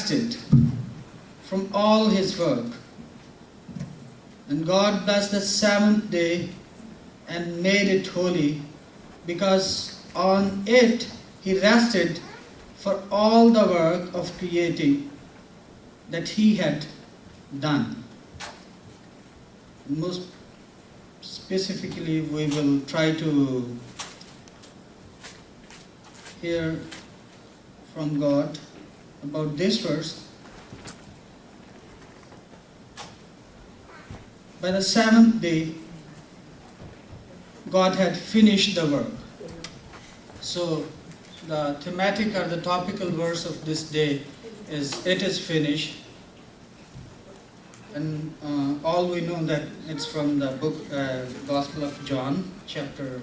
rested from all his work. And God blessed the seventh day and made it holy, because on it he rested for all the work of creating that he had done. Most specifically, we will try to hear from God about this verse. By the seventh day, God had finished the work. So the thematic or the topical verse of this day is "It is finished." And all we know that it's from the book Gospel of John, chapter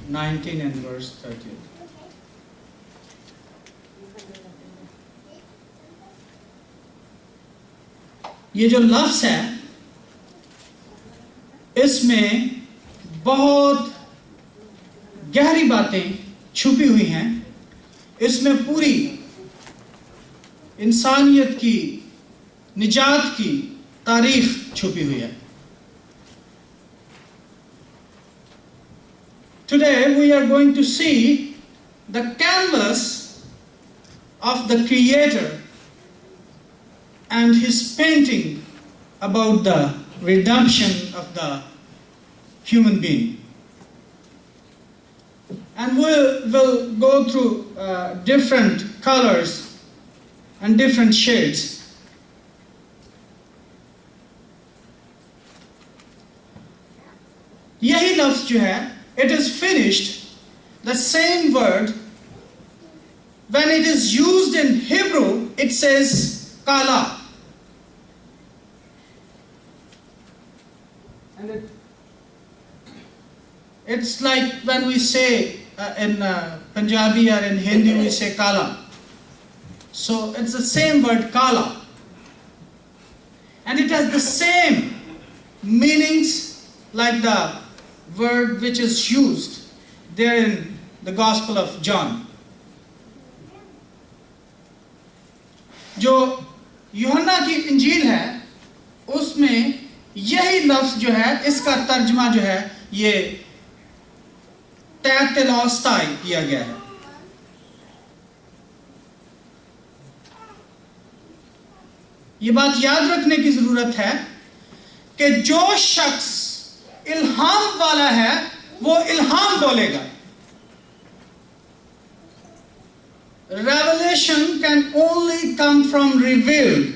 19 and verse 30. ये जो लफ्ज़ है, इसमें बहुत गहरी बातें छुपी हुई हैं। इसमें पूरी इंसानियत की निजात की तारीख छुपी हुई है। Today we are going to see the canvas of the Creator and his painting about the redemption of the human being. And we'll go through different colors and different shades. यही लफ्ज़ जो है, it is finished, the same word, when it is used in Hebrew, it says kala. And it's like when we say in Punjabi or in Hindi, we say kala. So it's the same word kala. And it has the same meanings like the word which is used there in the Gospel of John. जो यूहन्ना की इंजील है, उसमें यही लफ्ज़ जो है, इसका तर्जमा जो है, ये तेतेलॉस्ताई किया गया है। ये बात याद रखने की ज़रूरत है कि जो शख्स इल्हाम वाला है, वो इल्हाम बोलेगा। Revelation can only come from revealed.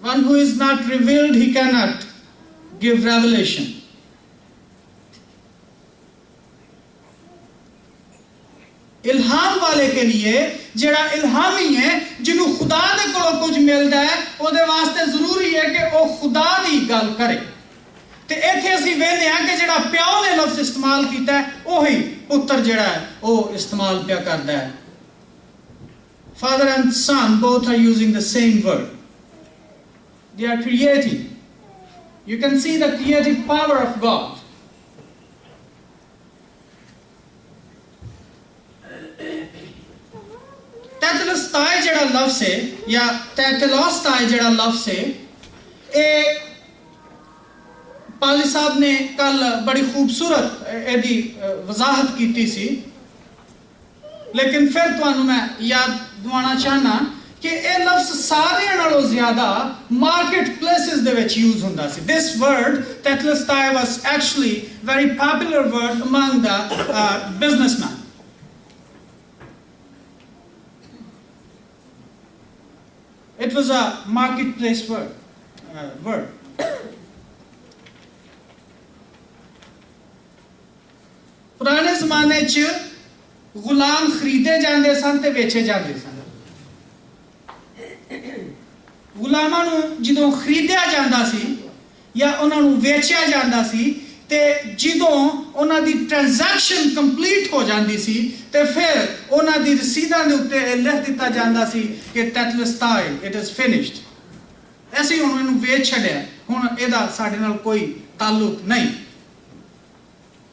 One who is not revealed, he cannot give revelation. इल्हाम वाले के लिए, जेड़ा इल्हामी है, जिन्हों खुदा दे कोलों कुछ मिलदा है, ओदे वास्ते जरूरी है कि वो खुदा दी गल करे। ते इत्थे असीं वेखदे हां कि जेड़ा प्यो ने लफ्ज़ इस्तेमाल कीता है, ओही पुत्र जेड़ा है, वो इस्तेमाल पिया करदा है। Father and son both are using the same word. They are creating. You can see the creative power of God. तेतेलॉस्ताई जेड़ा लफ्ज़ है, या तेतेलॉस्ताई जेड़ा लफ्ज़ है, ये पाली साहब ने कल बड़ी खूबसूरत एदी वजाहत की सी, लेकिन फिर तुहानू मैं याद दिवाना चाहना कि ये लफ्ज़ सारे नालों ज़्यादा मार्केट प्लेसेस दे विच यूज़ हुंदा सी। This word तेतेलॉस्ताई was actually very popular word among the businessmen. It was a marketplace word. पुराने ज़माने च गुलाम खरीदे जाते सन ते बेचे जाते सन। गुलामां नूं जदों खरीदिया जाता सी या उन्हां नूं वेचिया जाता सी, ते जदों उन्हां दी ट्रांजैक्शन कंप्लीट हो जाती सी, ते फिर उन्हां दी रसीदां दे उत्ते लिख दिता जाता सी कि तेतेलॉस्ताई, इट इज फिनिश्ड। ऐसे हुण इहनूं वेच छड्या, हुण इहदा साडे नाल कोई ताल्लुक नहीं।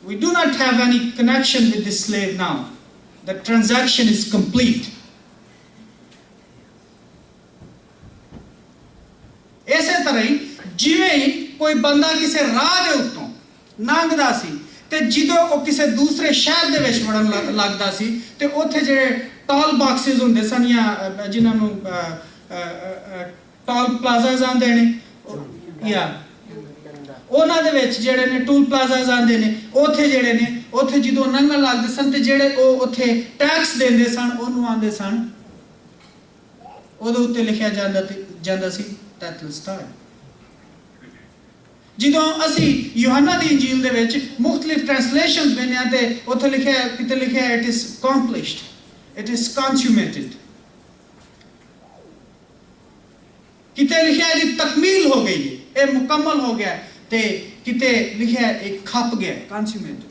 We do not have any connection with this slave now. The transaction is complete. जिवें ही कोई बंदा किसी राह दे उत्तों लंघदा सी ते ਜਦੋਂ ਉਹ ਕਿਸੇ ਦੂਸਰੇ ਸ਼ਹਿਰ ਦੇ ਵਿੱਚ ਵੜਨ ਲੱਗਦਾ ਸੀ ਤੇ ਉੱਥੇ ਜਿਹੜੇ ਟਾਲ ਬਾਕਸਿਸ ਹੁੰਦੇ ਸਨ ਜਾਂ ਜਿਨ੍ਹਾਂ ਨੂੰ ਟਾਲ ਪਲਾਜ਼ਾਸ ਆਉਂਦੇ ਨੇ ਜਾਂ ਉਹਨਾਂ ਦੇ ਵਿੱਚ ਜਿਹੜੇ ਨੇ ਟੂਲ ਪਲਾਜ਼ਾਸ ਆਉਂਦੇ ਨੇ ਉੱਥੇ ਜਿਹੜੇ ਨੇ ਉੱਥੇ ਜਦੋਂ ਲੰਘਣ ਲੱਗਦੇ ਸਨ ਤੇ ਜਿਹੜੇ ਉਹ ਉੱਥੇ ਟੈਕਸ ਦਿੰਦੇ ਸਨ ਉਹਨੂੰ ਆਉਂਦੇ ਸਨ ਉਹਦੇ ਉੱਤੇ ਲਿਖਿਆ ਜਾਂਦਾ ਸੀ ਟੈਟਲਸਟਾਈ। ਜਦੋਂ ਅਸੀਂ ਯੋਹੰਨਾ ਦੀ ਇੰਜੀਲ ਦੇ ਵਿੱਚ ਮੁxtਲਿਫ ਟ੍ਰਾਂਸਲੇਸ਼ਨਸ ਵੇਖਦੇ ਹਾਂ ਤੇ ਉੱਥੇ ਲਿਖਿਆ ਕਿਤੇ ਲਿਖਿਆ it is accomplished, it is consummated, ਕਿਤੇ ਲਿਖਿਆ ਇਹਦੀ ਤਕਮੀਲ ਹੋ ਗਈ ਹੈ, ਇਹ ਮੁਕੰਮਲ ਹੋ ਗਿਆ, ਤੇ ਕਿਤੇ ਲਿਖਿਆ ਇਹ ਖਪ ਗਿਆ, consummated।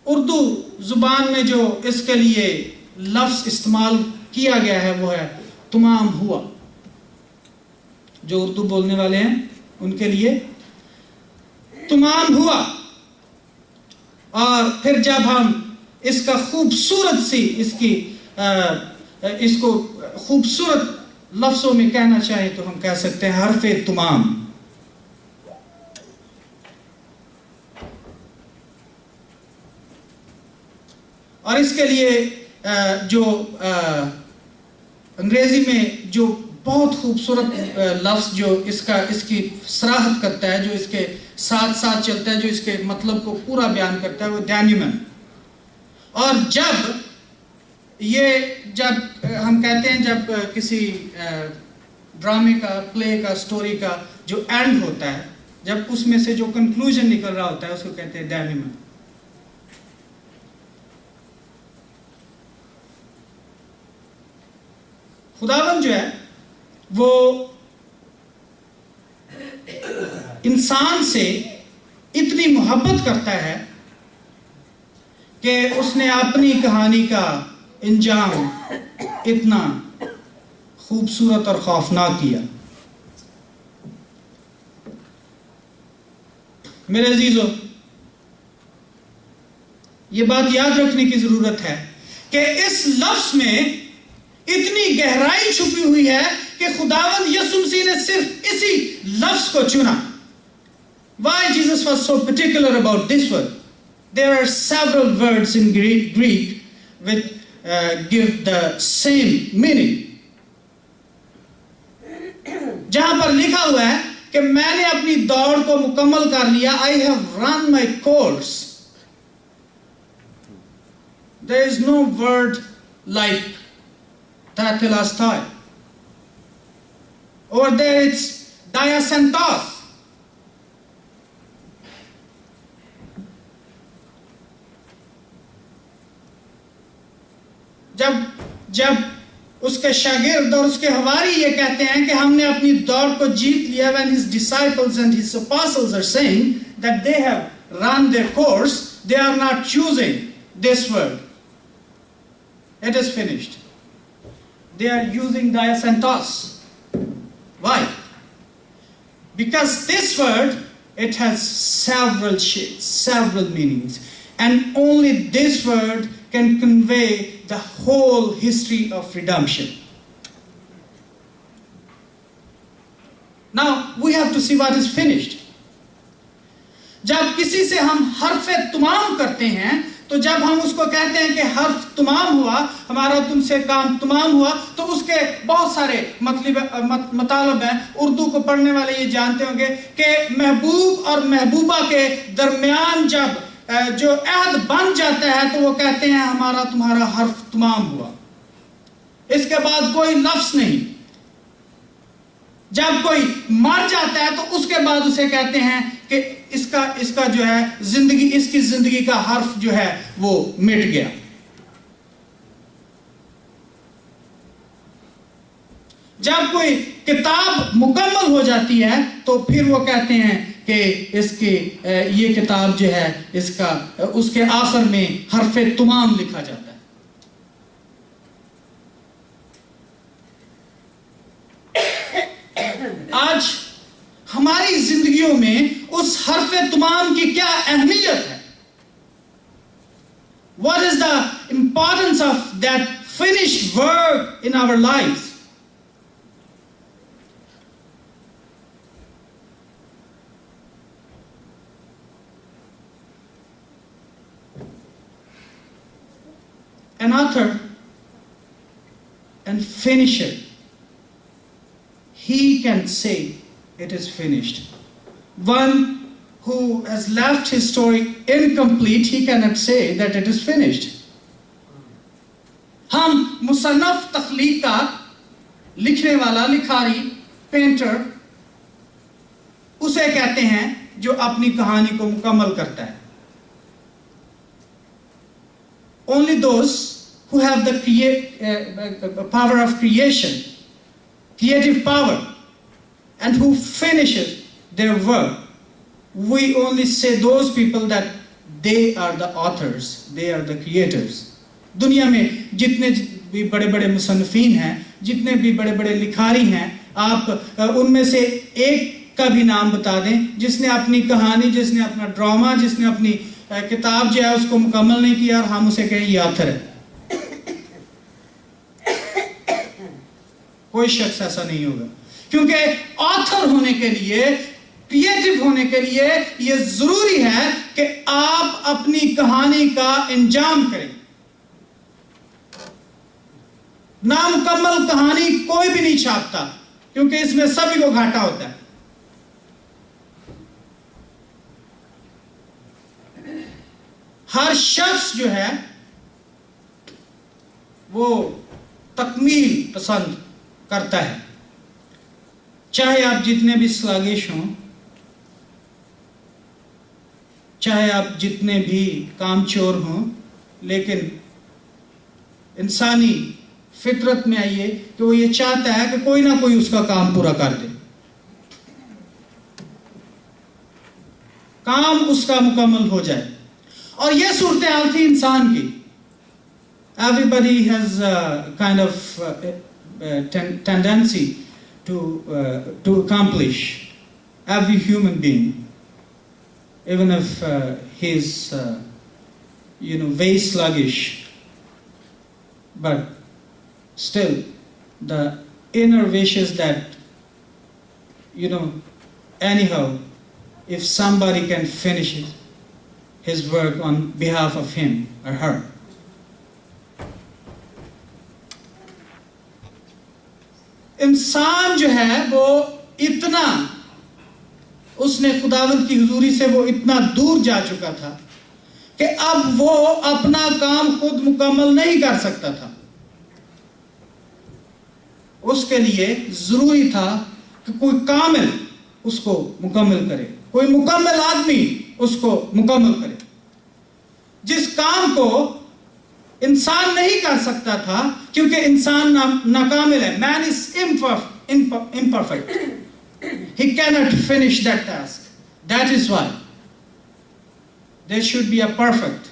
उर्दू जुबान में जो इसके लिए लफ्ज इस्तेमाल किया गया है वो है तमाम हुआ। जो उर्दू बोलने वाले हैं उनके लिए तमाम हुआ। और फिर जब हम इसका खूबसूरत सी इसको खूबसूरत लफ्जों में कहना चाहें तो हम कह सकते हैं हरफे तमाम। और इसके लिए जो अंग्रेजी में जो बहुत खूबसूरत लफ्ज जो इसकी सराहत करता है, जो इसके साथ साथ चलता है, जो इसके मतलब को पूरा बयान करता है, वो दैन्यूमन। और जब हम कहते हैं जब किसी ड्रामे का, प्ले का, स्टोरी का जो एंड होता है, जब उसमें से जो कंक्लूजन निकल रहा होता है उसको कहते हैं दैन्यूमन। खुदावन जो है वो इंसान से इतनी मोहब्बत करता है कि उसने अपनी कहानी का इंजाम इतना खूबसूरत और खौफनाक किया। मेरे अजीजों, ये बात याद रखने की जरूरत है कि इस लफ्ज में इतनी गहराई छुपी हुई है कि खुदावंद यीशु मसीह ने सिर्फ इसी लफ्ज को चुना। Why Jesus was so particular about this word? There are several words in Greek which give the same meaning. जहां पर लिखा हुआ है कि मैंने अपनी दौड़ को मुकम्मल कर लिया, I have run my course. There is no word like tetelestai. Over there it's diasantos. जब उसके शागिर्द और उसके हवारी ये कहते हैं कि हमने अपनी दौड़ को जीत लिया, when his disciples and his apostles are saying that they have run their course, they are not choosing this word, it is finished. They are using diasantos. Why? Because this word, it has several shades, several meanings, and only this word can convey the whole history of redemption. Now we have to see what is finished. जब किसी से हम हर्फ तमाम करते हैं, तो जब हम उसको कहते हैं कि हर्फ तमाम हुआ, हमारा तुमसे काम तमाम हुआ, तो उसके बहुत सारे मतलब हैं। उर्दू को पढ़ने वाले ये जानते होंगे कि महबूब और महबूबा के दरमियान जब जो अहद बन जाता है तो वो कहते हैं हमारा तुम्हारा हर्फ तमाम हुआ, इसके बाद कोई लफ्ज नहीं। जब कोई मर जाता है तो उसके बाद उसे कहते हैं कि इसका जो है जिंदगी, इसकी जिंदगी का हर्फ जो है वो मिट गया। जब कोई किताब मुकम्मल हो जाती है तो फिर वो कहते हैं कि इसकी ये किताब जो है इसका उसके आखिर में हर्फे तमाम लिखा जाता है। आज हमारी जिंदगियों में उस हर्फे तमाम की क्या अहमियत है What is the importance of that finished work in our lives? An author and finisher, he can say it is finished. One who has left his story incomplete, he cannot say that it is finished. हम मुसन्नफ तख्लीक का लिखने वाला, Likhari, painter उसे कहते हैं जो अपनी कहानी को मुकम्मल करता है. Only those who have the power of creation, creative power, and who finishes their work, we only say those people that they are the authors, they are the creators. दुनिया में जितने भी बड़े बड़े मुसन्निफीन हैं, जितने भी बड़े बड़े लिखारी हैं, आप उनमें से एक का भी नाम बता दें जिसने अपनी कहानी, जिसने अपना ड्रामा, जिसने अपनी किताब जो है उसको मुकम्मल नहीं किया और हम उसे कहें ये ऑथर है. कोई शख्स ऐसा नहीं होगा, क्योंकि ऑथर होने के लिए, क्रिएटिव होने के लिए ये जरूरी है कि आप अपनी कहानी का इंजाम करें. नामुकम्मल कहानी कोई भी नहीं छापता, क्योंकि इसमें सभी को घाटा होता है. हर शख्स जो है वो तकमील पसंद करता है, चाहे आप जितने भी स्लागिश हों, चाहे आप जितने भी कामचोर हों, लेकिन इंसानी फितरत में आइए कि वो ये चाहता है कि कोई ना कोई उसका काम पूरा कर दे, काम उसका मुकम्मल हो जाए. और ये सूरत हाल थी इंसान की. Everybody has a kind of tendency to accomplish, every human being, even if he's very sluggish, but still the inner wishes that anyhow, if somebody can finish it, his work on behalf of him or her. इंसान जो है वो इतना, उसने खुदावंद की हुजूरी से वो इतना दूर जा चुका था कि अब वो अपना काम खुद मुकम्मल नहीं कर सकता था. उसके लिए जरूरी था कि कोई कामिल उसको मुकम्मल करे, कोई मुकम्मल आदमी उसको मुकम्मल करे. जिस काम को इंसान नहीं कर सकता था, क्योंकि इंसान नाकामिल है. Man is imperfect. He cannot finish that task. That is why there should be a perfect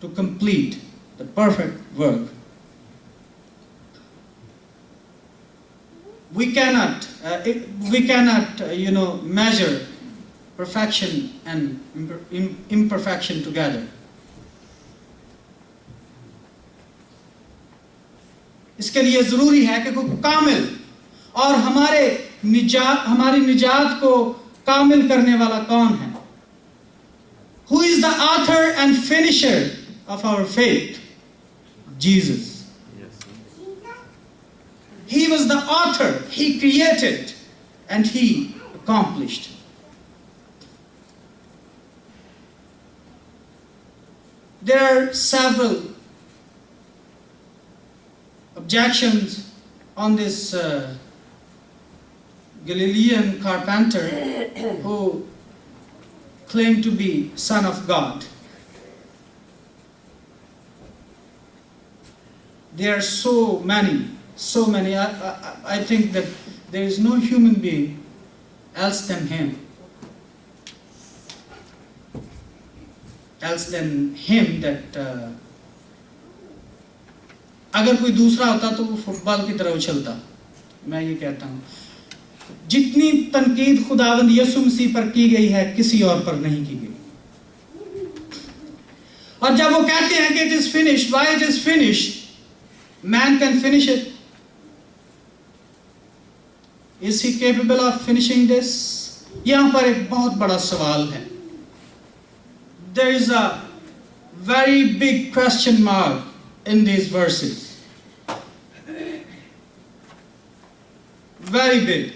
to complete the perfect work. We cannot measure perfection and imperfection together. इसके लिए जरूरी है कि कोई कामिल, और हमारी निजात को कामिल करने वाला कौन है? Who is the author and finisher of our faith? Jesus. He was the author. He created and he accomplished. There are several objections on this Galilean carpenter who claimed to be Son of God. There are so many. I think that there is no human being else than him that अगर कोई दूसरा होता तो वो football की तरह उछलता. मैं ये कहता हूँ, जितनी तनकीद खुदावंद यीशु मसीह पर की गई है, किसी और पर नहीं की गई. और जब वो कहते हैं कि it is finished, why it is finished, man can finish it, is he capable of finishing this? यहां पर एक बहुत बड़ा सवाल है. There is a very big question mark in these verses, very big.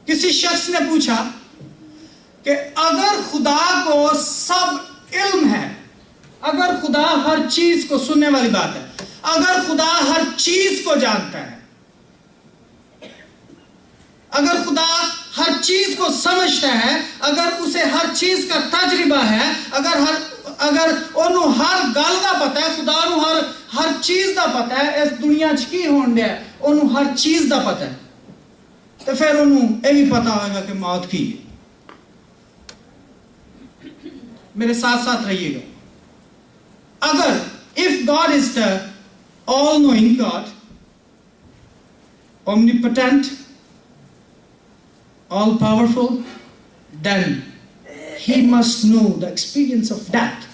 किसी शख्स ने पूछा कि अगर खुदा को सब इल्म है, अगर खुदा हर चीज को, सुनने वाली बात है, अगर खुदा हर चीज को जानता है, अगर खुदा हर चीज को समझता है, अगर उसे हर चीज का तजर्बा है, अगर ओनू हर गल का पता है, खुदा नू हर चीज का पता है, इस दुनिया च की होण दिया ओनू हर चीज का पता है, तो फिर ओनू ये भी पता होगा कि मौत की है. मेरे साथ साथ रहिएगा. अगर if God is the all knowing God, omnipotent, all powerful, then he must know the experience of death.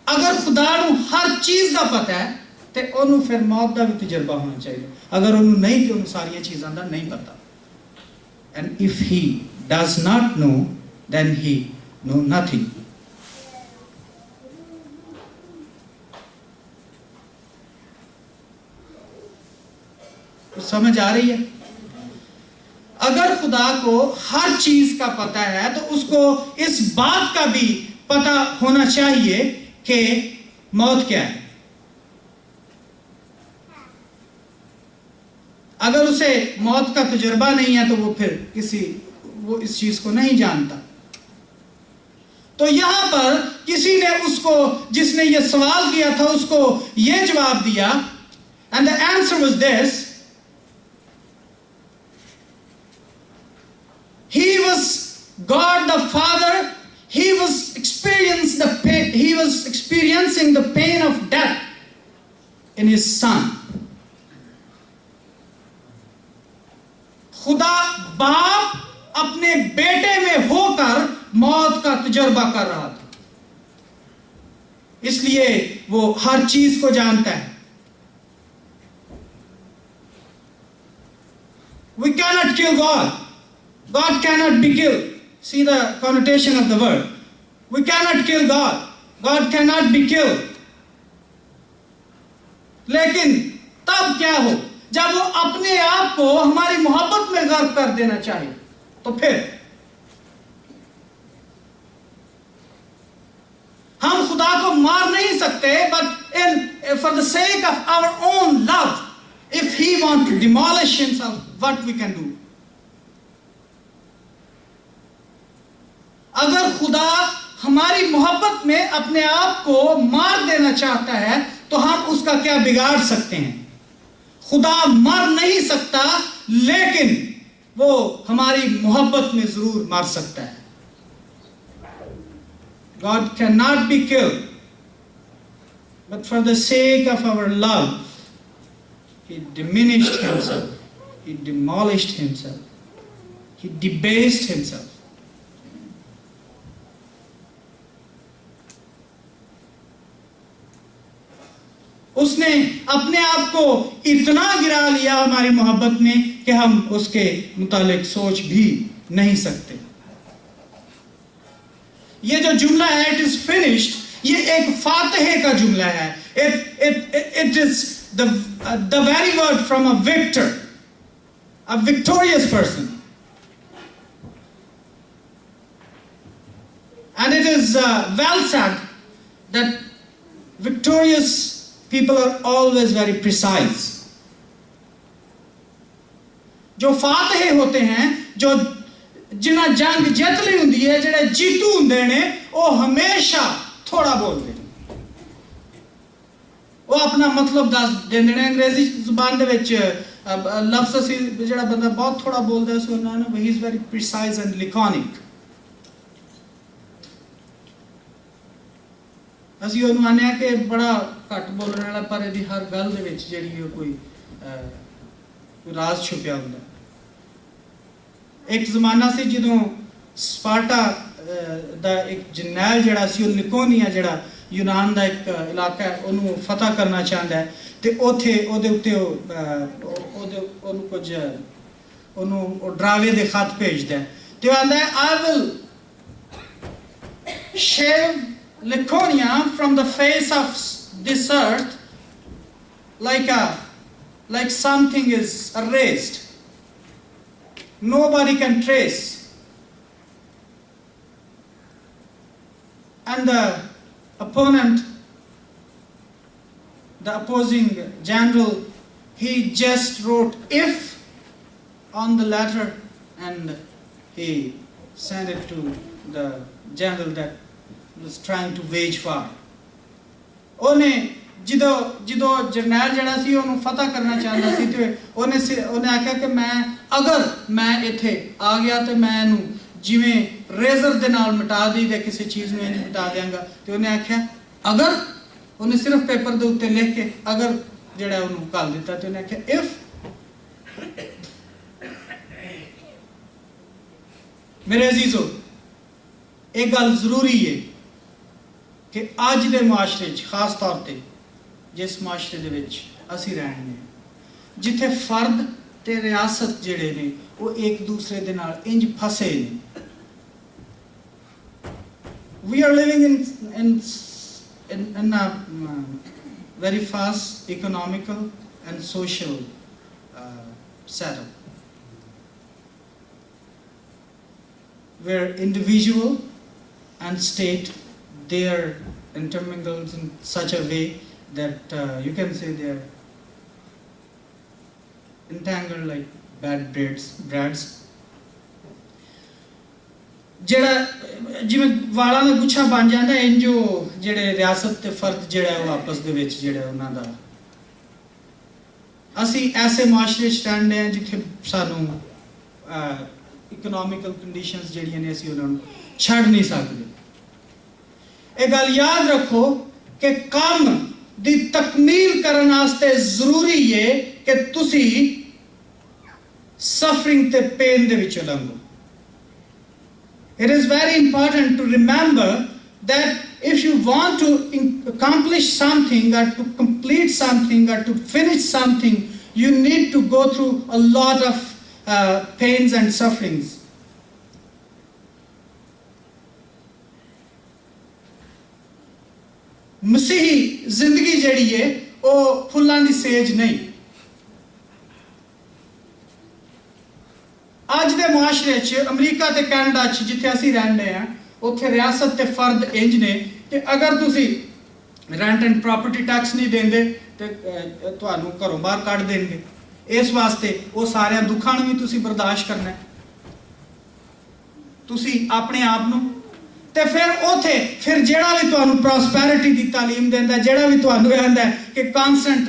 अगर खुदा नू हर चीज का पता है तो ओनू फिर मौत का भी तजर्बा होना चाहिए. अगर ओनू नहीं तो ओनू सारी चीज़ों का नहीं पता. And if he does not know, then he know nothing. तो समझ आ रही है? अगर खुदा को हर चीज का पता है तो उसको इस बात का भी पता होना चाहिए कि मौत क्या है. अगर उसे मौत का तजुर्बा नहीं है तो वो इस चीज को नहीं जानता. तो यहां पर किसी ने उसको, जिसने ये सवाल किया था, उसको ये जवाब दिया, and the answer was this: he was God the Father, he was experiencing the pain of death in his son. खुदा बाप अपने बेटे में होकर मौत का तजुर्बा कर रहा था, इसलिए वो हर चीज को जानता है. We cannot kill God. God cannot be killed. See the connotation of the word. We cannot kill God. God cannot be killed. लेकिन तब क्या हो, जब वो अपने आप को हमारी मोहब्बत में गर्क कर देना चाहे, तो फिर हम खुदा को मार नहीं सकते, but for the sake of our own love, if he wants to demolish himself, what we can do? अगर खुदा हमारी मोहब्बत में अपने आप को मार देना चाहता है तो हम उसका क्या बिगाड़ सकते हैं? खुदा मर नहीं सकता, लेकिन वो हमारी मोहब्बत में जरूर मर सकता है. God cannot be killed, but for the sake of our love, he diminished himself, he demolished himself, he debased himself. उसने अपने आप को इतना गिरा लिया हमारी मोहब्बत में कि हम उसके मुतालिक सोच भी नहीं सकते. ये जो जुमला है, इट इज फिनिश्ड, ये एक फातिहे का जुमला है. It is the very word from a victor, a victorious person. And it is well said that victorious people are always very precise. जो फातिहे होते हैं, जो जिन्हें जंग जित ली हुंदी है, जेड़े जीतू हुंदे ने, वो हमेशा थोड़ा बोलते हैं, वो अपना मतलब दस देंदे ने. अंग्रेजी जुबान दे विच लफ्ज़ असी जेड़ा बंदा बहुत थोड़ा बोलदा है उसको ना he is very precise and laconic. ਅਸੀਂ ਉਹਨੂੰ ਆਨੇ ਆ ਕਿ ਬੜਾ ਘੱਟ ਬੋਲਣ ਵਾਲਾ, ਪਰ ਇਹਦੀ ਹਰ ਗੱਲ ਦੇ ਵਿੱਚ ਜਿਹੜੀ ਕੋਈ कोई राज छुपिया हुंदा। एक जमाना सी जदों स्पार्टा दा एक जरनैल जिहड़ा सी ओह लिकोनिया जिहड़ा यूनान का एक इलाका है उन्होंने फतह करना चाहता है तो उत्थे उहदे उत्ते कुछ उन्होंने डरावे दे खत भेजता है तो आंदा है I will shave Laconia from the face of this earth like something is erased. Nobody can trace. And the opposing general, he just wrote if on the letter and he sent it to the general that was trying to wage war. ਉਹਨੇ ਜਦੋਂ ਜਰਨੈਲ ਜਿਹੜਾ ਸੀ ਉਹਨੂੰ ਫਤਹ ਕਰਨਾ ਚਾਹੁੰਦਾ ਸੀ ਤੇ ਉਹਨੇ ਆਖਿਆ ਕਿ ਅਗਰ ਮੈਂ ਇੱਥੇ ਆ ਗਿਆ ਤੇ ਮੈਂ ਇਹਨੂੰ ਜਿਵੇਂ ਰੇਜ਼ਰ ਦੇ ਨਾਲ ਮਿਟਾ ਦੀ ਤੇ ਕਿਸੇ ਚੀਜ਼ ਨੂੰ ਇਹਨੂੰ ਮਿਟਾ ਦਿਆਂਗਾ ਤੇ ਉਹਨੇ ਆਖਿਆ ਅਗਰ ਉਹਨੇ ਸਿਰਫ ਪੇਪਰ ਦੇ ਉੱਤੇ ਲਿਖ ਕੇ ਅਗਰ ਜਿਹੜਾ ਉਹਨੂੰ ਘੱਲ ਦਿੱਤਾ ਤੇ ਉਹਨੇ ਆਖਿਆ ਇਫ ਮੇਰੇ ਅਜ਼ੀਜ਼ੋ ਇਹ ਗੱਲ ਜ਼ਰੂਰੀ ਹੈ कि अज के मुआशरे खास तौर पर जिस मुआशरे दे असी रहने जिथे फर्द ते रियासत जिहड़े ने वो एक दूसरे दे नाल इंज फसे ने। We are living in a very fast economical and social setup where individual and state they are intermingled in such a way that you can say they are entangled like bad breads ਜਿਹੜਾ ਜਿਵੇਂ ਵਾਲਾਂ ਦਾ ਗੁੱਛਾ ਬਣ ਜਾਂਦਾ ਹੈ ਜੋ ਜਿਹੜੇ ਰਿਆਸਤ ਤੇ ਫਰਦ ਜਿਹੜਾ ਉਹ ਆਪਸ ਦੇ ਵਿੱਚ ਜਿਹੜਾ ਉਹਨਾਂ ਦਾ ਅਸੀਂ ਐਸੇ ਮਾਸ਼ਰੇ ਚ ਰਹਿੰਦੇ ਹਾਂ ਜਿੱਥੇ ਸਾਨੂੰ ਇਕਨੋਮਿਕਲ ਕੰਡੀਸ਼ਨਸ ਜਿਹੜੀਆਂ ਨੇ ਅਸੀਂ ਉਹਨਾਂ ਨੂੰ ਛੱਡ ਨਹੀਂ ਸਕਦੇ। ਇਹ ਗੱਲ ਯਾਦ ਰੱਖੋ ਕਿ ਕੰਮ ਦੀ ਤਕਮੀਲ ਕਰਨ ਵਾਸਤੇ ਜ਼ਰੂਰੀ ਹੈ ਕਿ ਤੁਸੀਂ ਸਫਰਿੰਗ ਤੇ ਪੇਨ ਦੇ ਵਿੱਚੋਂ ਲੰਘੋ। It is very important to remember that if you want to accomplish something or to complete something or to finish something, you need to go through a lot of pains and sufferings. मसीही जिंदगी जड़ी है वो फुल्लां दी says नहीं। अज दे मुआशरे च अमरीका ते Canada च जिथे असी रहने हैं उत्थे रियासत ते फर्द इंज ने कि अगर तुसी रेंट एंड प्रॉपर्टी टैक्स नहीं देंदे ते तुहानू घरों बाहर कढ देणगे। इस वास्ते वो सारे दुखां नूं भी तुसी बर्दाश्त करना है तुसी अपने आप नूं ते फिर उथे फिर जेड़ा भी तुहानू प्रॉस्पैरिटी दी तालीम देंदा जेड़ा भी तुहानू आंदा कि कांस्टेंट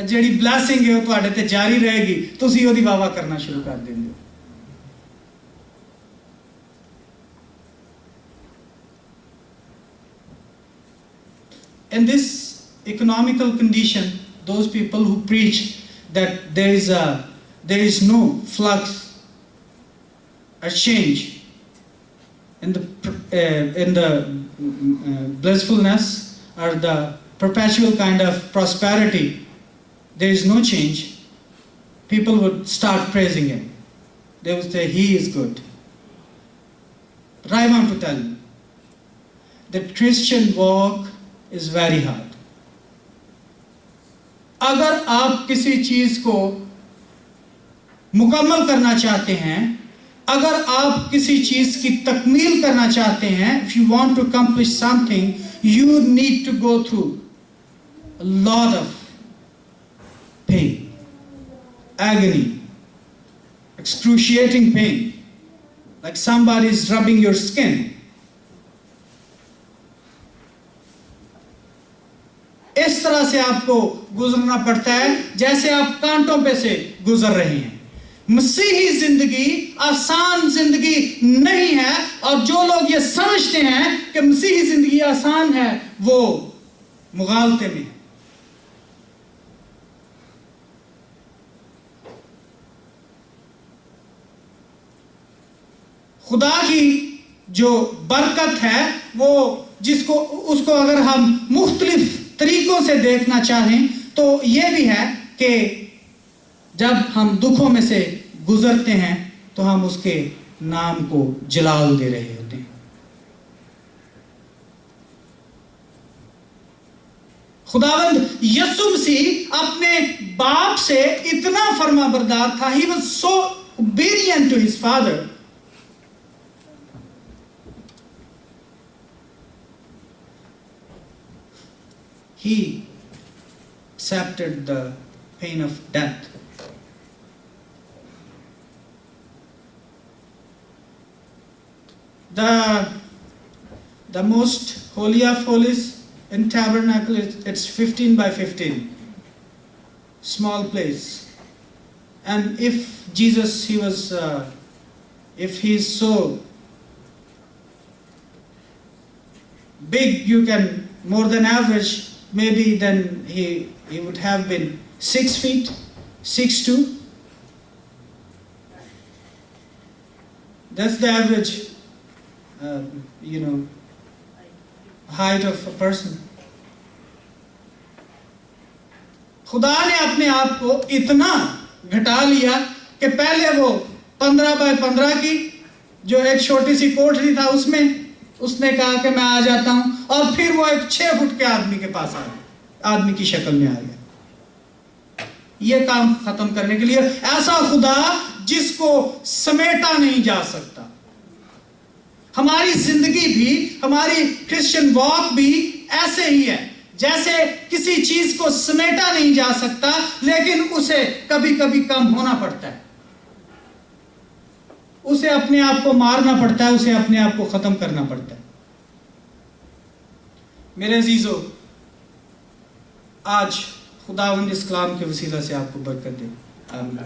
जेड़ी ब्लैसिंग है वो तुहाडे ते जारी रहेगी तुसी ओदी वाह वाह करना शुरू कर देंगे। In this economical condition, those people who preach that there is no flux or change in the blissfulness or the perpetual kind of prosperity, there is no change, people would start praising him. They would say he is good. But I want to tell you that Christian walk is very hard. अगर आप किसी चीज को मुकम्मल करना चाहते हैं, अगर आप किसी चीज की तकमील करना चाहते हैं, if you want to accomplish something, you need to go through a lot of pain, agony, excruciating pain, like somebody is rubbing your skin. इस तरह से आपको गुजरना पड़ता है जैसे आप कांटों पे से गुजर रहे हैं। मसीही जिंदगी आसान जिंदगी नहीं है और जो लोग ये समझते हैं कि मसीही जिंदगी आसान है वो मुगालते में। खुदा की जो बरकत है वो उसको अगर हम मुख्तलिफ तरीकों से देखना चाहें तो ये भी है कि जब हम दुखों में से गुजरते हैं तो हम उसके नाम को जलाल दे रहे होते हैं। खुदावंद यीशु मसीह अपने बाप से इतना फरमाबरदार था, he was so obedient to his father, he accepted the pain of death. The most holy of holies in tabernacle, it's 15 by 15, small place. And if Jesus, if he's so big, you can more than average, maybe then he would have been 6 feet, 6'2". That's the average, height of a person. खुदा ने अपने आप को इतना घटा लिया कि पहले वो 15 बाय 15 की जो एक छोटी सी कोठरी था उसमें उसने कहा कि मैं आ जाता हूं, और फिर वो एक 6 फुट के आदमी के पास आ गया, आदमी की शक्ल में आ गया, ये काम खत्म करने के लिए। ऐसा खुदा जिसको समेटा नहीं जा सकता। हमारी जिंदगी भी, हमारी क्रिश्चियन वॉक भी ऐसे ही है, जैसे किसी चीज को समेटा नहीं जा सकता, लेकिन उसे कभी कभी कम होना पड़ता है, उसे अपने आप को मारना पड़ता है, उसे अपने आप को खत्म करना पड़ता है। मेरे अजीजों, आज खुदावंद इस कलाम के वसीला से आपको बरकत दे। आमीन।